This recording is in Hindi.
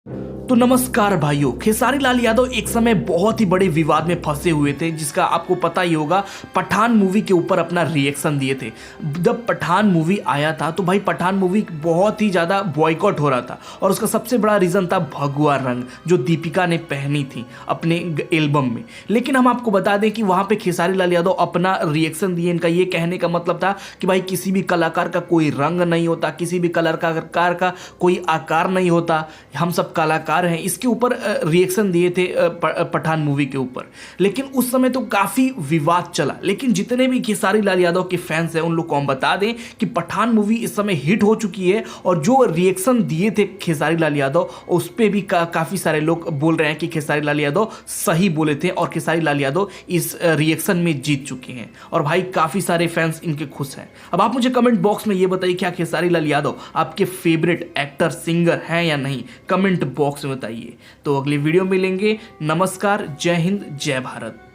तो नमस्कार भाइयों, खेसारी लाल यादव एक समय बहुत ही बड़े विवाद में फंसे हुए थे, जिसका आपको पता ही होगा। पठान मूवी के ऊपर अपना रिएक्शन दिए थे। जब पठान मूवी आया था तो भाई पठान मूवी बहुत ही ज़्यादा बॉयकॉट हो रहा था, और उसका सबसे बड़ा रीज़न था भगवा रंग जो दीपिका ने पहनी थी अपने एल्बम में। लेकिन हम आपको बता दें कि वहाँ पर खेसारी लाल यादव अपना रिएक्शन दिए। इनका ये कहने का मतलब था कि भाई किसी भी कलाकार का कोई रंग नहीं होता, किसी भी कलाकार का कोई आकार नहीं होता, हम सब कलाकार हैं। इसके ऊपर रिएक्शन दिए थे पठान मूवी के ऊपर। लेकिन उस समय तो काफ़ी विवाद चला। लेकिन जितने भी खेसारी लाल यादव के फैंस हैं उन लोग को हम बता दें कि पठान मूवी इस समय हिट हो चुकी है, और जो रिएक्शन दिए थे खेसारी लाल यादव उस पर भी काफ़ी सारे लोग बोल रहे हैं कि खेसारी लाल यादव सही बोले थे, और खेसारी लाल यादव इस रिएक्शन में जीत चुके हैं। और भाई काफ़ी सारे फैंस इनके खुश हैं। अब आप मुझे कमेंट बॉक्स में ये बताइए, क्या खेसारी लाल यादव आपके फेवरेट एक्टर सिंगर हैं या नहीं? कमेंट बॉक्स में बताइए। तो अगली वीडियो में मिलेंगे। नमस्कार, जय हिंद, जय भारत।